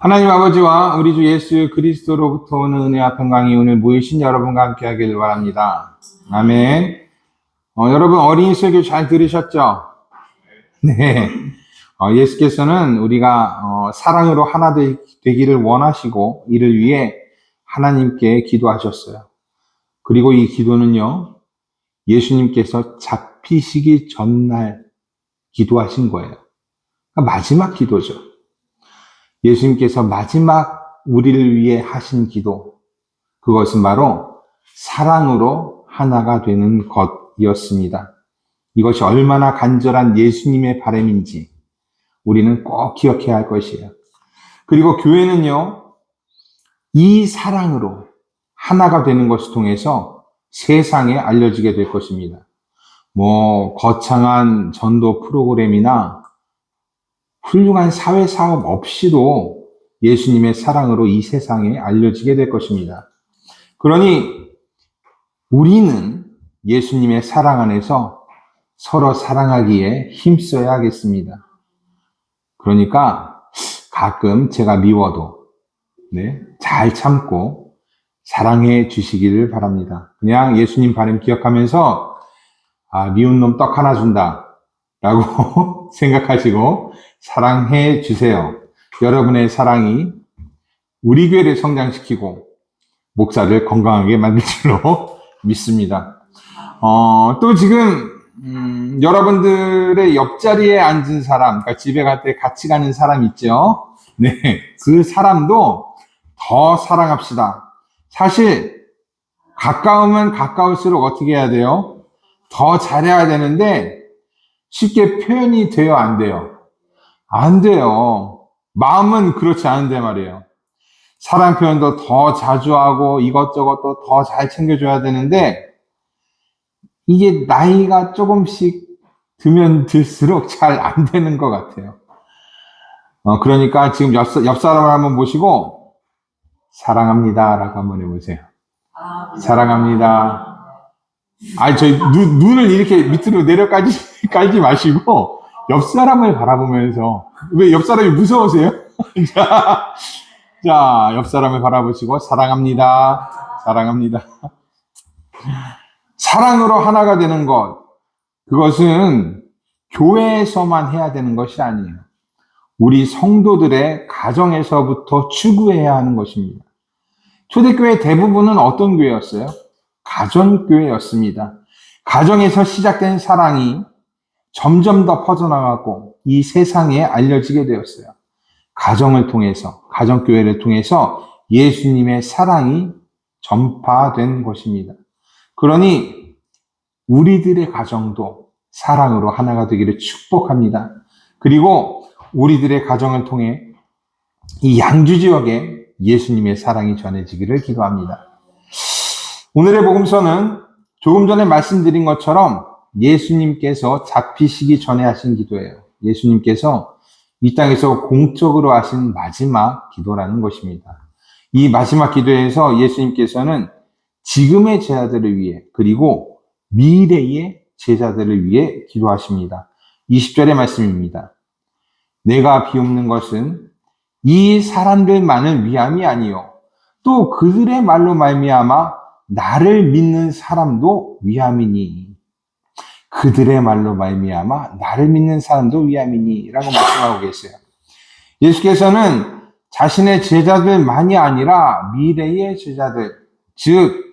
하나님 아버지와 우리 주 예수 그리스도로부터 오는 은혜와 평강이 오늘 모이신 여러분과 함께 하길 바랍니다. 아멘. 여러분 어린이 설교 잘 들으셨죠? 네. 예수께서는 우리가 사랑으로 하나 되기를 원하시고 이를 위해 하나님께 기도하셨어요. 그리고 이 기도는요, 예수님께서 잡히시기 전날 기도하신 거예요. 그러니까 마지막 기도죠. 예수님께서 마지막 우리를 위해 하신 기도, 그것은 바로 사랑으로 하나가 되는 것이었습니다. 이것이 얼마나 간절한 예수님의 바람인지 우리는 꼭 기억해야 할 것이에요. 그리고 교회는요, 이 사랑으로 하나가 되는 것을 통해서 세상에 알려지게 될 것입니다. 거창한 전도 프로그램이나 훌륭한 사회 사업 없이도 예수님의 사랑으로 이 세상에 알려지게 될 것입니다. 그러니 우리는 예수님의 사랑 안에서 서로 사랑하기에 힘써야 하겠습니다. 그러니까 가끔 제가 미워도 잘 참고 사랑해 주시기를 바랍니다. 그냥 예수님 바람 기억하면서 미운 놈 떡 하나 준다 라고 생각하시고 사랑해 주세요. 여러분의 사랑이 우리 교회를 성장시키고 목사를 건강하게 만들 줄로 믿습니다. 또 지금 여러분들의 옆자리에 앉은 사람, 그러니까 집에 갈 때 같이 가는 사람 있죠? 네, 그 사람도 더 사랑합시다. 사실 가까우면 가까울수록 어떻게 해야 돼요? 더 잘해야 되는데 쉽게 표현이 돼요, 안 돼요? 안 돼요. 마음은 그렇지 않은데 말이에요. 사랑 표현도 더 자주 하고 이것저것도 더 잘 챙겨줘야 되는데 이게 나이가 조금씩 들면 들수록 잘 안 되는 것 같아요. 그러니까 지금 옆 사람을 한번 모시고 사랑합니다 라고 한번 해보세요. 사랑합니다. 저희 눈을 이렇게 밑으로 깔지 마시고 옆 사람을 바라보면서, 왜 옆 사람이 무서우세요? 자, 옆 사람을 바라보시고 사랑합니다. 사랑합니다. 사랑으로 하나가 되는 것, 그것은 교회에서만 해야 되는 것이 아니에요. 우리 성도들의 가정에서부터 추구해야 하는 것입니다. 초대교회 대부분은 어떤 교회였어요? 가정교회였습니다. 가정에서 시작된 사랑이 점점 더 퍼져나가고 이 세상에 알려지게 되었어요. 가정을 통해서, 가정교회를 통해서 예수님의 사랑이 전파된 것입니다. 그러니 우리들의 가정도 사랑으로 하나가 되기를 축복합니다. 그리고 우리들의 가정을 통해 이 양주 지역에 예수님의 사랑이 전해지기를 기도합니다. 오늘의 복음서는 조금 전에 말씀드린 것처럼 예수님께서 잡히시기 전에 하신 기도예요. 예수님께서 이 땅에서 공적으로 하신 마지막 기도라는 것입니다. 이 마지막 기도에서 예수님께서는 지금의 제자들을 위해 그리고 미래의 제자들을 위해 기도하십니다. 20절의 말씀입니다. 내가 비옵는 것은 이 사람들만을 위함이 아니요 또 그들의 말로 말미암아 나를 믿는 사람도 위함이니. 그들의 말로 말미암아 나를 믿는 사람도 위함이니 라고 말씀하고 계세요. 예수께서는 자신의 제자들만이 아니라 미래의 제자들, 즉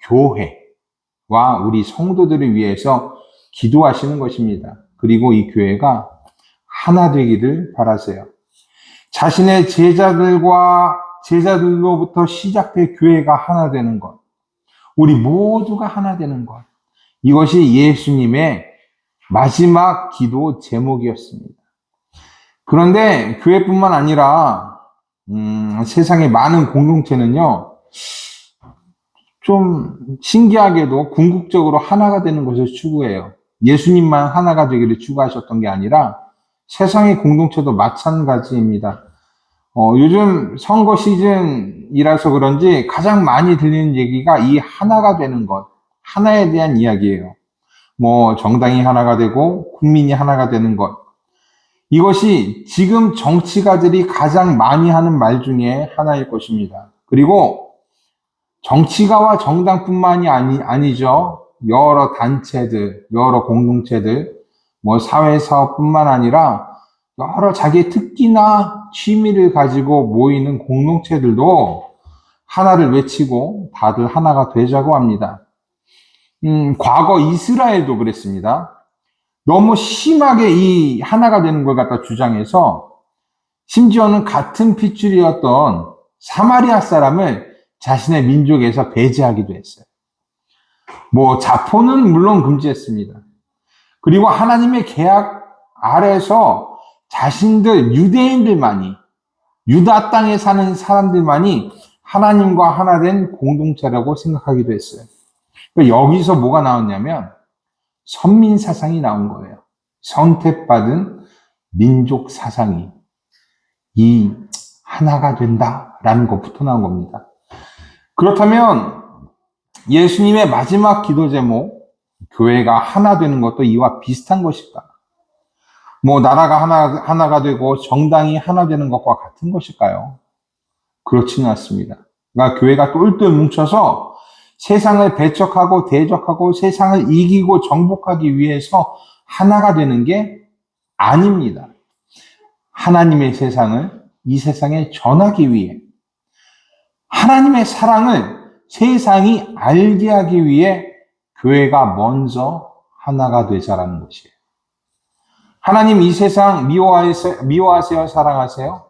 교회와 우리 성도들을 위해서 기도하시는 것입니다. 그리고 이 교회가 하나 되기를 바라세요. 자신의 제자들로부터 시작된 교회가 하나 되는 것, 우리 모두가 하나 되는 것, 이것이 예수님의 마지막 기도 제목이었습니다. 그런데 교회뿐만 아니라 세상의 많은 공동체는요, 좀 신기하게도 궁극적으로 하나가 되는 것을 추구해요. 예수님만 하나가 되기를 추구하셨던 게 아니라 세상의 공동체도 마찬가지입니다. 요즘 선거 시즌이라서 그런지 가장 많이 들리는 얘기가 이 하나가 되는 것, 하나에 대한 이야기예요. 정당이 하나가 되고 국민이 하나가 되는 것. 이것이 지금 정치가들이 가장 많이 하는 말 중에 하나일 것입니다. 그리고 정치가와 정당뿐만이 아니죠. 여러 단체들, 여러 공동체들, 사회사업뿐만 아니라 여러 자기의 특기나 취미를 가지고 모이는 공동체들도 하나를 외치고 다들 하나가 되자고 합니다. 과거 이스라엘도 그랬습니다. 너무 심하게 이 하나가 되는 걸 갖다 주장해서 심지어는 같은 핏줄이었던 사마리아 사람을 자신의 민족에서 배제하기도 했어요. 자포는 물론 금지했습니다. 그리고 하나님의 계약 아래서 자신들, 유대인들만이, 유다 땅에 사는 사람들만이 하나님과 하나 된 공동체라고 생각하기도 했어요. 그러니까 여기서 뭐가 나왔냐면 선민 사상이 나온 거예요. 선택받은 민족 사상이 이 하나가 된다라는 것부터 나온 겁니다. 그렇다면 예수님의 마지막 기도 제목, 교회가 하나 되는 것도 이와 비슷한 것일까? 나라가 하나가 되고 정당이 하나 되는 것과 같은 것일까요? 그렇지는 않습니다. 그러니까 교회가 똘똘 뭉쳐서 세상을 배척하고 대적하고 세상을 이기고 정복하기 위해서 하나가 되는 게 아닙니다. 하나님의 세상을 이 세상에 전하기 위해 하나님의 사랑을 세상이 알게 하기 위해 교회가 먼저 하나가 되자라는 것이에요. 하나님 이 세상 미워하세요? 사랑하세요?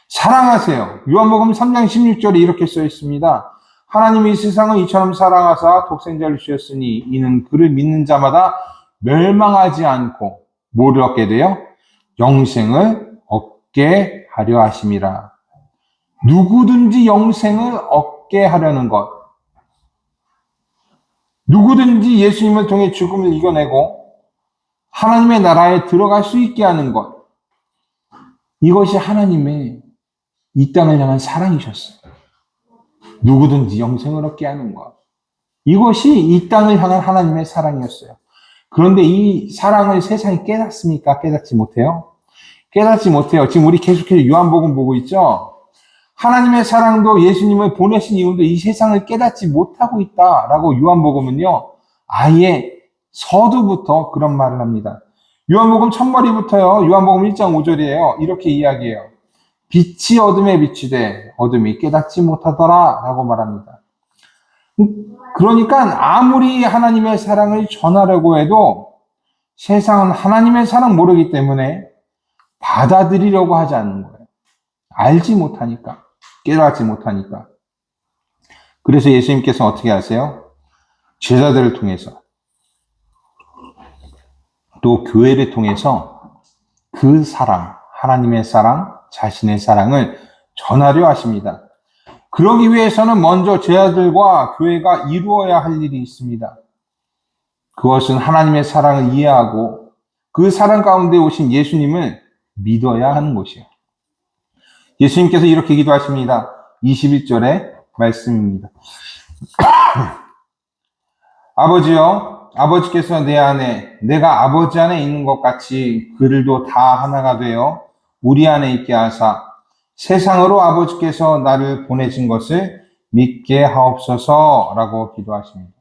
사랑하세요. 요한복음 3장 16절에 이렇게 써 있습니다. 하나님이 이 세상을 이처럼 사랑하사 독생자를 주셨으니 이는 그를 믿는 자마다 멸망하지 않고 뭐를 얻게 돼요? 영생을 얻게 하려 하심이라. 누구든지 영생을 얻게 하려는 것. 누구든지 예수님을 통해 죽음을 이겨내고 하나님의 나라에 들어갈 수 있게 하는 것. 이것이 하나님의 이 땅을 향한 사랑이셨어요. 누구든지 영생을 얻게 하는 것. 이것이 이 땅을 향한 하나님의 사랑이었어요. 그런데 이 사랑을 세상이 깨닫습니까? 깨닫지 못해요? 깨닫지 못해요. 지금 우리 계속해서 요한복음 보고 있죠? 하나님의 사랑도 예수님을 보내신 이유도 이 세상을 깨닫지 못하고 있다라고 요한복음은요, 아예 서두부터 그런 말을 합니다. 요한복음 첫머리부터요, 요한복음 1장 5절이에요. 이렇게 이야기해요. 빛이 어둠에 비치되 어둠이 깨닫지 못하더라 라고 말합니다. 그러니까 아무리 하나님의 사랑을 전하려고 해도 세상은 하나님의 사랑 모르기 때문에 받아들이려고 하지 않는 거예요. 알지 못하니까, 깨닫지 못하니까. 그래서 예수님께서 어떻게 하세요? 제자들을 통해서 또 교회를 통해서 그 사랑, 하나님의 사랑, 자신의 사랑을 전하려 하십니다. 그러기 위해서는 먼저 제자들과 교회가 이루어야 할 일이 있습니다. 그것은 하나님의 사랑을 이해하고 그 사랑 가운데 오신 예수님을 믿어야 하는 것이에요. 예수님께서 이렇게 기도하십니다. 21절의 말씀입니다. 아버지여, 아버지께서 내 안에, 내가 아버지 안에 있는 것 같이 그들도 다 하나가 되어 우리 안에 있게 하사 세상으로 아버지께서 나를 보내신 것을 믿게 하옵소서라고 기도하십니다.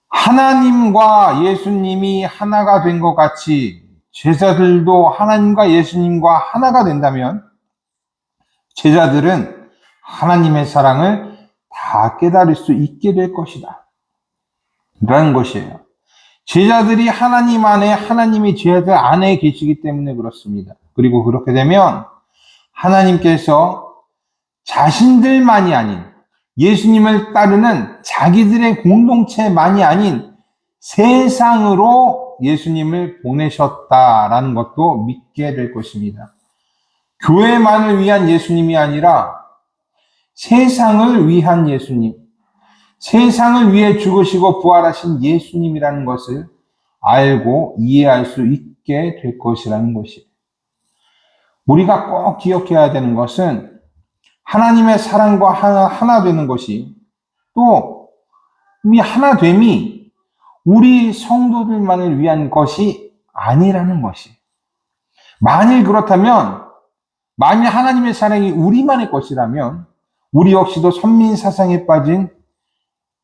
하나님과 예수님이 하나가 된 것 같이 제자들도 하나님과 예수님과 하나가 된다면 제자들은 하나님의 사랑을 다 깨달을 수 있게 될 것이다. 라는 것이에요. 제자들이 하나님 안에, 하나님이 제자들 안에 계시기 때문에 그렇습니다. 그리고 그렇게 되면 하나님께서 자신들만이 아닌 예수님을 따르는 자기들의 공동체만이 아닌 세상으로 예수님을 보내셨다라는 것도 믿게 될 것입니다. 교회만을 위한 예수님이 아니라 세상을 위한 예수님, 세상을 위해 죽으시고 부활하신 예수님이라는 것을 알고 이해할 수 있게 될 것이라는 것이에요. 우리가 꼭 기억해야 되는 것은 하나님의 사랑과 하나 되는 것이 또 이 하나됨이 우리 성도들만을 위한 것이 아니라는 것이. 만일 그렇다면, 만일 하나님의 사랑이 우리만의 것이라면 우리 역시도 선민 사상에 빠진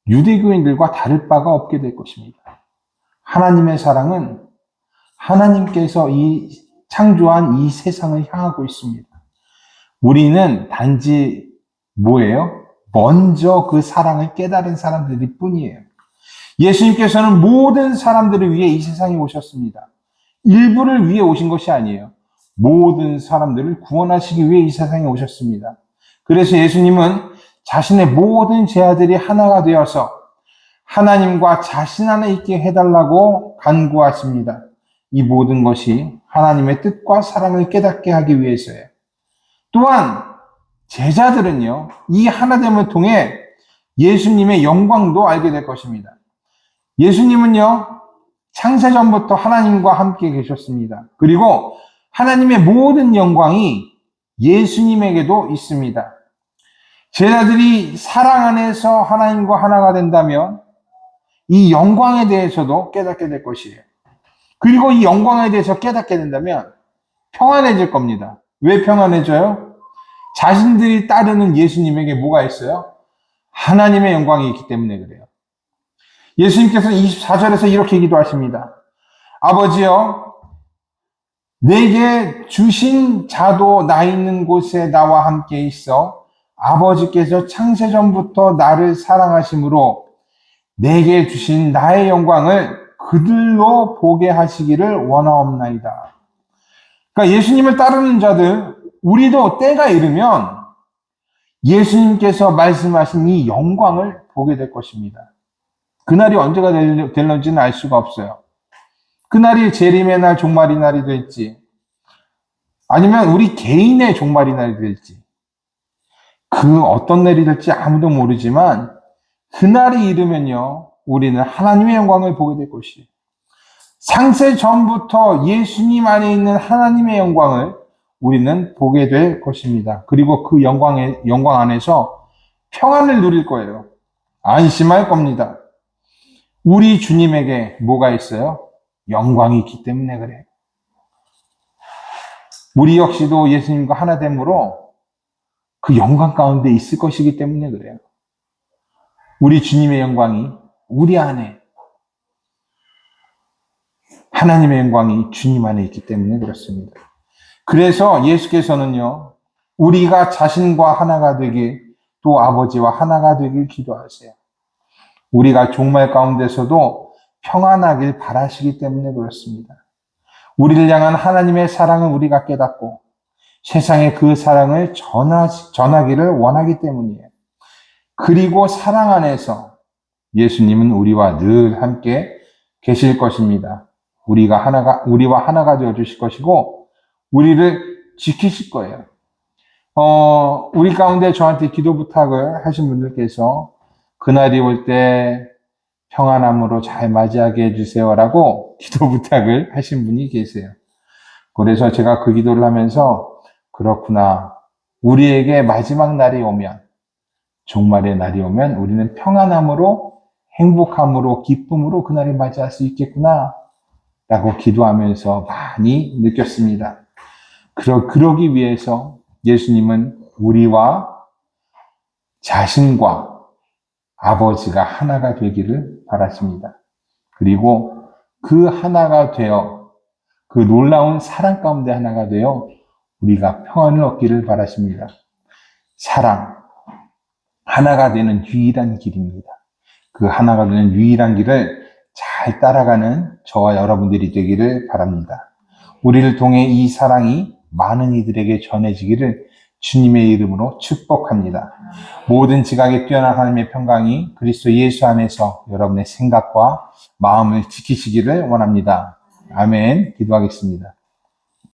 유대교인들과 다를 바가 없게 될 것입니다. 하나님의 사랑은 하나님께서 창조한 이 세상을 향하고 있습니다. 우리는 단지 뭐예요? 먼저 그 사랑을 깨달은 사람들일 뿐이에요. 예수님께서는 모든 사람들을 위해 이 세상에 오셨습니다. 일부를 위해 오신 것이 아니에요. 모든 사람들을 구원하시기 위해 이 세상에 오셨습니다. 그래서 예수님은 자신의 모든 제자들이 하나가 되어서 하나님과 자신 안에 있게 해달라고 간구하십니다. 이 모든 것이 하나님의 뜻과 사랑을 깨닫게 하기 위해서예요. 또한 제자들은요, 이 하나됨을 통해 예수님의 영광도 알게 될 것입니다. 예수님은요, 창세전부터 하나님과 함께 계셨습니다. 그리고 하나님의 모든 영광이 예수님에게도 있습니다. 제자들이 사랑 안에서 하나님과 하나가 된다면 이 영광에 대해서도 깨닫게 될 것이에요. 그리고 이 영광에 대해서 깨닫게 된다면 평안해질 겁니다. 왜 평안해져요? 자신들이 따르는 예수님에게 뭐가 있어요? 하나님의 영광이 있기 때문에 그래요. 예수님께서는 24절에서 이렇게 기도하십니다. 아버지여, 내게 주신 자도 나 있는 곳에 나와 함께 있어 아버지께서 창세전부터 나를 사랑하심으로 내게 주신 나의 영광을 그들로 보게 하시기를 원하옵나이다. 그러니까 예수님을 따르는 자들, 우리도 때가 이르면 예수님께서 말씀하신 이 영광을 보게 될 것입니다. 그날이 언제가 될런지는 알 수가 없어요. 그날이 재림의 날, 종말의 날이 될지, 아니면 우리 개인의 종말의 날이 될지, 그 어떤 날이 될지 아무도 모르지만 그날이 이르면요, 우리는 하나님의 영광을 보게 될 것이에요. 창세 전부터 예수님 안에 있는 하나님의 영광을 우리는 보게 될 것입니다. 그리고 그 영광 안에서 평안을 누릴 거예요. 안심할 겁니다. 우리 주님에게 뭐가 있어요? 영광이 있기 때문에 그래요. 우리 역시도 예수님과 하나됨으로 그 영광 가운데 있을 것이기 때문에 그래요. 우리 주님의 영광이 우리 안에, 하나님의 영광이 주님 안에 있기 때문에 그렇습니다. 그래서 예수께서는요, 우리가 자신과 하나가 되길, 또 아버지와 하나가 되길 기도하세요. 우리가 종말 가운데서도 평안하길 바라시기 때문에 그렇습니다. 우리를 향한 하나님의 사랑을 우리가 깨닫고 세상에 그 사랑을 전하기를 원하기 때문이에요. 그리고 사랑 안에서 예수님은 우리와 늘 함께 계실 것입니다. 우리와 하나가 되어 주실 것이고 우리를 지키실 거예요. 우리 가운데 저한테 기도 부탁을 하신 분들께서 그날이 올 때 평안함으로 잘 맞이하게 해주세요라고 기도 부탁을 하신 분이 계세요. 그래서 제가 그 기도를 하면서 그렇구나. 우리에게 마지막 날이 오면, 종말의 날이 오면 우리는 평안함으로, 행복함으로, 기쁨으로 그날을 맞이할 수 있겠구나 라고 기도하면서 많이 느꼈습니다. 그러기 위해서 예수님은 우리와 자신과 아버지가 하나가 되기를 바라십니다. 그리고 그 하나가 되어, 그 놀라운 사랑 가운데 하나가 되어 우리가 평안을 얻기를 바라십니다. 사랑, 하나가 되는 유일한 길입니다. 그 하나가 되는 유일한 길을 잘 따라가는 저와 여러분들이 되기를 바랍니다. 우리를 통해 이 사랑이 많은 이들에게 전해지기를 주님의 이름으로 축복합니다. 모든 지각에 뛰어난 하나님의 평강이 그리스도 예수 안에서 여러분의 생각과 마음을 지키시기를 원합니다. 아멘. 기도하겠습니다.